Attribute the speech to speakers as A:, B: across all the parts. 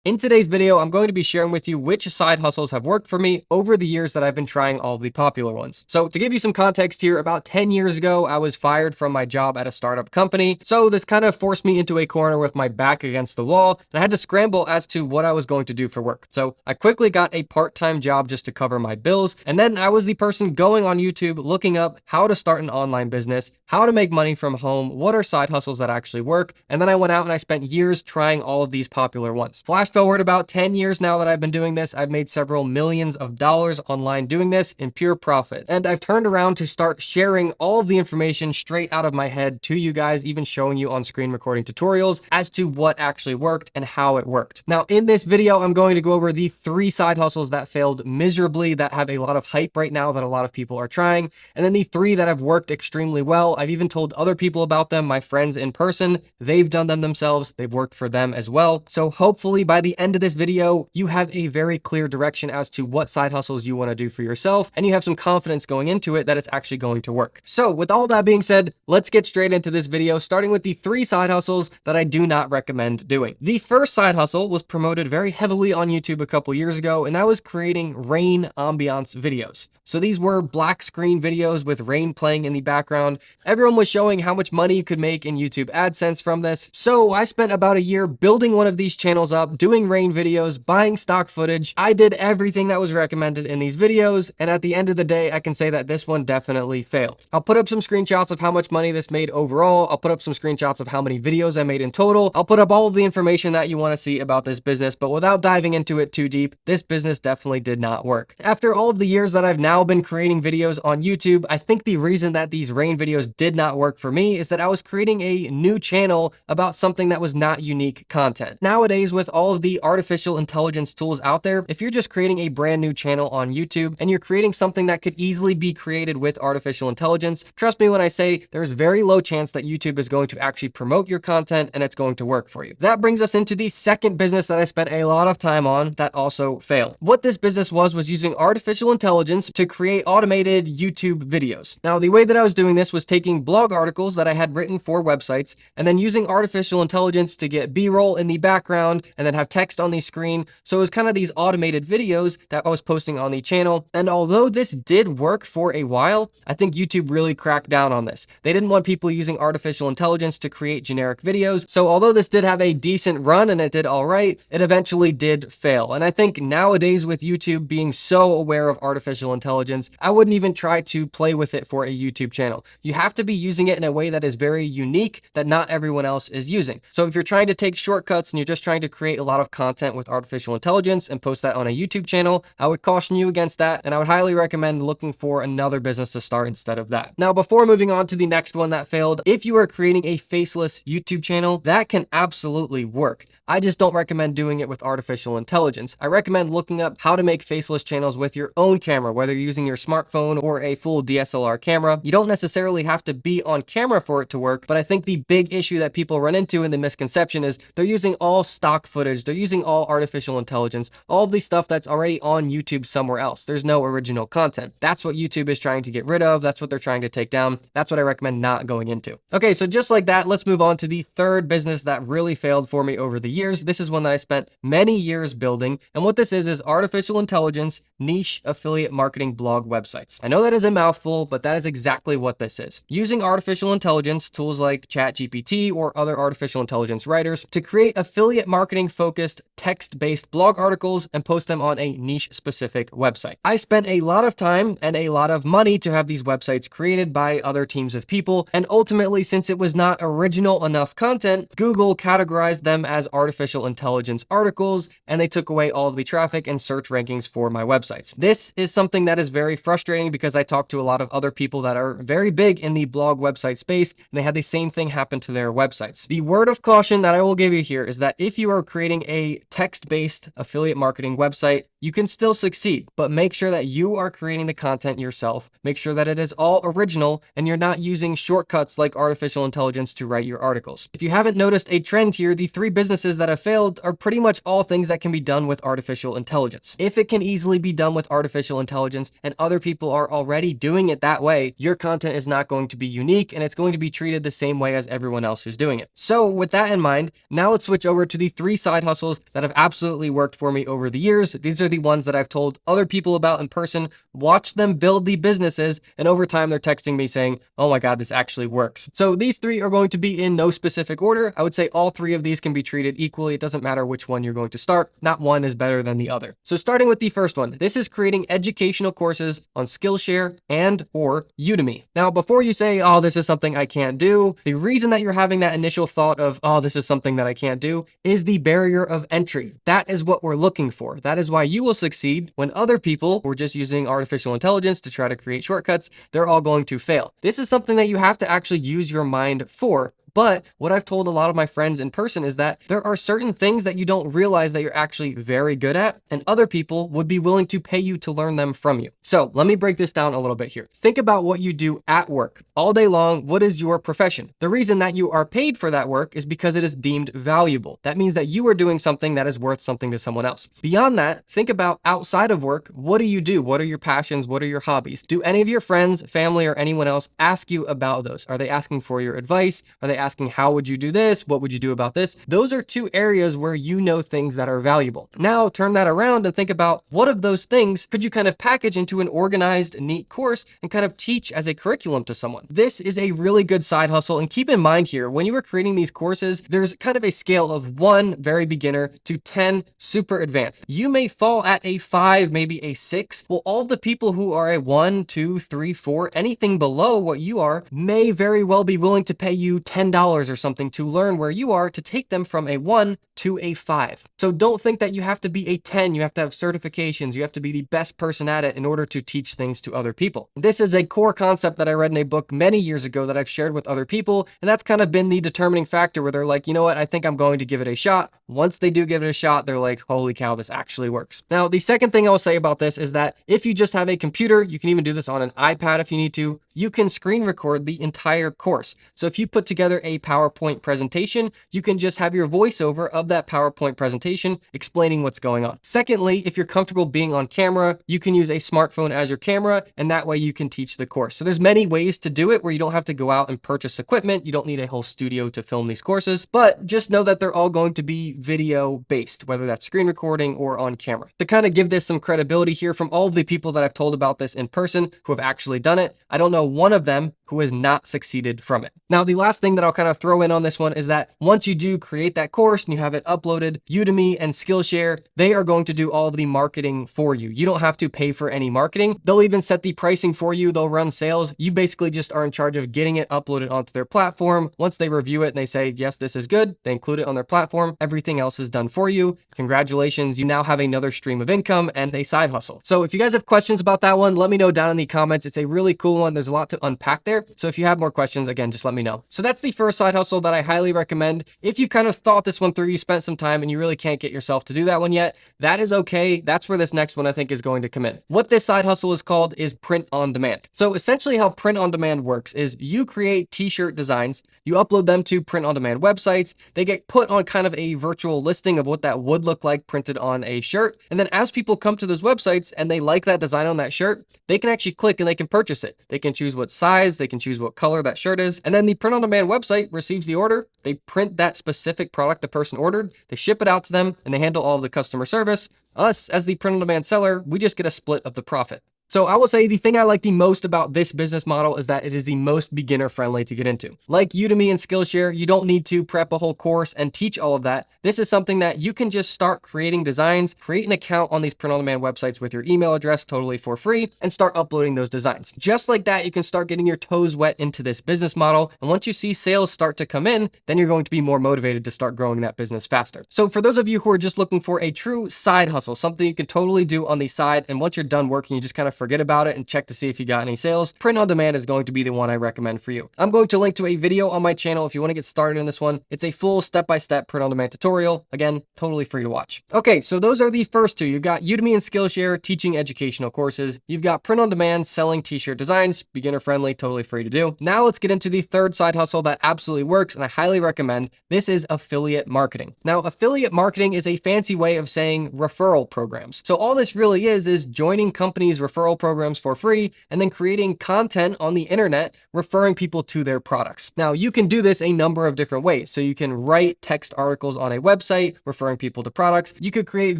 A: In today's video, I'm going to be sharing with you which side hustles have worked for me over the years that I've been trying all of the popular ones. So to give you some context here, about 10 years ago, I was fired from my job at a startup company. So this kind of forced me into a corner with my back against the wall, and I had to scramble as to what I was going to do for work. So I quickly got a part-time job just to cover my bills. And then I was the person going on YouTube, looking up how to start an online business, how to make money from home, what are side hustles that actually work. And then I went out and I spent years trying all of these popular ones. Flash forward about 10 years now that I've been doing this, I've made several millions of dollars online doing this in pure profit. And I've turned around to start sharing all of the information straight out of my head to you guys, even showing you on screen recording tutorials as to what actually worked and how it worked. Now, in this video, I'm going to go over the 3 side hustles that failed miserably, that have a lot of hype right now that a lot of people are trying, and then the 3 that have worked extremely well. I've even told other people about them, my friends in person. They've done them themselves. They've worked for them as well. So hopefully by the end of this video, you have a very clear direction as to what side hustles you want to do for yourself, and you have some confidence going into it that it's actually going to work. So with all that being said, let's get straight into this video, starting with the 3 side hustles that I do not recommend doing. The first side hustle was promoted very heavily on YouTube a couple years ago, and that was creating rain ambiance videos. So these were black screen videos with rain playing in the background. Everyone was showing how much money you could make in YouTube AdSense from this. So I spent about a year building one of these channels up, doing rain videos, buying stock footage. I did everything that was recommended in these videos, and at the end of the day, I can say that this one definitely failed. I'll put up some screenshots of how much money this made overall. I'll put up some screenshots of how many videos I made in total. I'll put up all of the information that you want to see about this business, but without diving into it too deep, this business definitely did not work. After all of the years that I've now been creating videos on YouTube, I think the reason that these rain videos did not work for me is that I was creating a new channel about something that was not unique content. Nowadays, with all of the artificial intelligence tools out there, if you're just creating a brand new channel on YouTube and you're creating something that could easily be created with artificial intelligence, trust me when I say there's very low chance that YouTube is going to actually promote your content and it's going to work for you. That brings us into the second business that I spent a lot of time on that also failed. What this business was using artificial intelligence to create automated YouTube videos. Now, the way that I was doing this was taking blog articles that I had written for websites and then using artificial intelligence to get B-roll in the background and then have text on the screen. So it was kind of these automated videos that I was posting on the channel. And although this did work for a while, I think YouTube really cracked down on this. They didn't want people using artificial intelligence to create generic videos. So although this did have a decent run and it did all right, it eventually did fail. And I think nowadays with YouTube being so aware of artificial intelligence, I wouldn't even try to play with it for a YouTube channel. You have to be using it in a way that is very unique that not everyone else is using. So if you're trying to take shortcuts and you're just trying to create a lot of content with artificial intelligence and post that on a YouTube channel, I would caution you against that, and I would highly recommend looking for another business to start instead of that. Now, before moving on to the next one that failed, if you are creating a faceless YouTube channel, that can absolutely work. I just don't recommend doing it with artificial intelligence. I recommend looking up how to make faceless channels with your own camera, whether you're using your smartphone or a full DSLR camera. You don't necessarily have to be on camera for it to work, but I think the big issue that people run into in the misconception is they're using all stock footage, they're using all artificial intelligence, all the stuff that's already on YouTube somewhere else. There's no original content. That's what YouTube is trying to get rid of. That's what they're trying to take down. That's what I recommend not going into. Okay, so just like that, let's move on to the third business that really failed for me over the years. This is one that I spent many years building, and what this is artificial intelligence niche affiliate marketing blog websites. I know that is a mouthful, but that is exactly what this is. Using artificial intelligence, tools like ChatGPT or other artificial intelligence writers to create affiliate marketing focused text-based blog articles and post them on a niche specific website. I spent a lot of time and a lot of money to have these websites created by other teams of people, and ultimately, since it was not original enough content, Google categorized them as artificial intelligence articles, and they took away all of the traffic and search rankings for my websites. This is something that is very frustrating because I talked to a lot of other people that are very big in the blog website space, and they had the same thing happen to their websites. The word of caution that I will give you here is that if you are creating a text-based affiliate marketing website, you can still succeed, but make sure that you are creating the content yourself. Make sure that it is all original and you're not using shortcuts like artificial intelligence to write your articles. If you haven't noticed a trend here, the 3 businesses that have failed are pretty much all things that can be done with artificial intelligence. If it can easily be done with artificial intelligence and other people are already doing it that way, your content is not going to be unique and it's going to be treated the same way as everyone else who's doing it. So with that in mind, now let's switch over to the 3 side hustles hustles that have absolutely worked for me over the years. These are the ones that I've told other people about in person, watched them build the businesses, and over time they're texting me saying, oh my God, this actually works. So these three are going to be in no specific order. I would say all three of these can be treated equally. It doesn't matter which one you're going to start. Not one is better than the other. So starting with the first one, this is creating educational courses on Skillshare and or Udemy. Now, before you say, oh, this is something I can't do, the reason that you're having that initial thought of, oh, this is something that I can't do is the barrier of entry. That is what we're looking for. That is why you will succeed when other people who are just using artificial intelligence to try to create shortcuts, they're all going to fail. This is something that you have to actually use your mind for. But what I've told a lot of my friends in person is that there are certain things that you don't realize that you're actually very good at, and other people would be willing to pay you to learn them from you. So let me break this down a little bit here. Think about what you do at work. All day long, what is your profession? The reason that you are paid for that work is because it is deemed valuable. That means that you are doing something that is worth something to someone else. Beyond that, think about outside of work. What do you do? What are your passions? What are your hobbies? Do any of your friends, family, or anyone else ask you about those? Are they asking for your advice? Are they asking, how would you do this? What would you do about this? Those are two areas where you know things that are valuable. Now turn that around and think about what of those things could you kind of package into an organized, neat course and kind of teach as a curriculum to someone. This is a really good side hustle. And keep in mind here, when you are creating these courses, there's kind of a scale of 1 very beginner to 10 super advanced. You may fall at a 5, maybe a 6. Well, all the people who are a 1, 2, 3, 4, anything below what you are may very well be willing to pay you $10 or something to learn where you are, to take them from a 1 to a 5. So don't think that you have to be a 10. You have to have certifications. You have to be the best person at it in order to teach things to other people. This is a core concept that I read in a book many years ago that I've shared with other people. And that's kind of been the determining factor where they're like, you know what, I think I'm going to give it a shot. Once they do give it a shot, they're like, holy cow, this actually works. Now, the second thing I will say about this is that if you just have a computer, you can even do this on an iPad if you need to, you can screen record the entire course. So if you put together a PowerPoint presentation, you can just have your voiceover of that PowerPoint presentation explaining what's going on. Secondly, if you're comfortable being on camera, you can use a smartphone as your camera, and that way you can teach the course. So there's many ways to do it where you don't have to go out and purchase equipment. You don't need a whole studio to film these courses, but just know that they're all going to be video based, whether that's screen recording or on camera. To kind of give this some credibility here from all of the people that I've told about this in person who have actually done it, I don't know one of them who has not succeeded from it. Now, the last thing that I'll kind of throw in on this one is that once you do create that course and you have it uploaded, Udemy and Skillshare, they are going to do all of the marketing for you. You don't have to pay for any marketing. They'll even set the pricing for you. They'll run sales. You basically just are in charge of getting it uploaded onto their platform. Once they review it and they say, yes, this is good, they include it on their platform. Everything else is done for you. Congratulations. You now have another stream of income and a side hustle. So if you guys have questions about that one, let me know down in the comments. It's a really cool one. There's a lot to unpack there. So if you have more questions, again, just let me know. So that's the first side hustle that I highly recommend. If you kind of thought this one through, you spent some time and you really can't get yourself to do that one yet, that is okay. That's where this next one I think is going to come in. What this side hustle is called is print on demand. So essentially how print on demand works is you create t-shirt designs, you upload them to print on demand websites, they get put on kind of a virtual listing of what that would look like printed on a shirt. And then as people come to those websites and they like that design on that shirt, they can actually click and they can purchase it. They can choose what size, they can choose what color that shirt is. And then the print on demand website receives the order. They print that specific product the person ordered, they ship it out to them, and they handle all of the customer service. Us, as the print on demand seller, we just get a split of the profit. So I will say the thing I like the most about this business model is that it is the most beginner friendly to get into. Like Udemy and Skillshare, you don't need to prep a whole course and teach all of that. This is something that you can just start creating designs, create an account on these print on demand websites with your email address totally for free, and start uploading those designs. Just like that, you can start getting your toes wet into this business model. And once you see sales start to come in, then you're going to be more motivated to start growing that business faster. So for those of you who are just looking for a true side hustle, something you can totally do on the side, and once you're done working, you just kind of forget about it and check to see if you got any sales, print on demand is going to be the one I recommend for you. I'm going to link to a video on my channel if you want to get started in this one. It's a full step-by-step print on demand tutorial. Again, totally free to watch. Okay, so those are the first two. You've got Udemy and Skillshare teaching educational courses. You've got print on demand selling t-shirt designs, beginner friendly, totally free to do. Now let's get into the third side hustle that absolutely works and I highly recommend. This is affiliate marketing. Now, affiliate marketing is a fancy way of saying referral programs. So all this really is joining companies' referral referral programs for free, and then creating content on the internet referring people to their products. Now, you can do this a number of different ways. So you can write text articles on a website referring people to products. You could create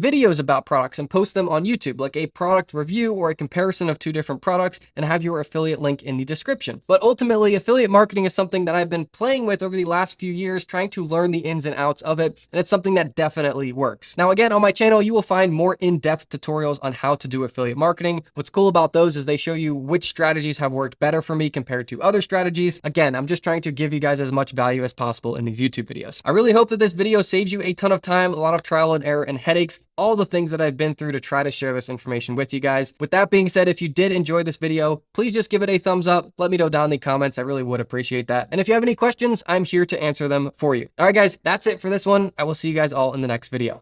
A: videos about products and post them on YouTube, like a product review or a comparison of two different products, and have your affiliate link in the description. But ultimately, affiliate marketing is something that I've been playing with over the last few years, trying to learn the ins and outs of it, and it's something that definitely works. Now, again, on my channel, you will find more in-depth tutorials on how to do affiliate marketing. What's cool about those is they show you which strategies have worked better for me compared to other strategies. Again, I'm just trying to give you guys as much value as possible in these YouTube videos. I really hope that this video saves you a ton of time, a lot of trial and error and headaches, all the things that I've been through to try to share this information with you guys. With that being said, if you did enjoy this video, please just give it a thumbs up. Let me know down in the comments. I really would appreciate that. And if you have any questions, I'm here to answer them for you. All right, guys, that's it for this one. I will see you guys all in the next video.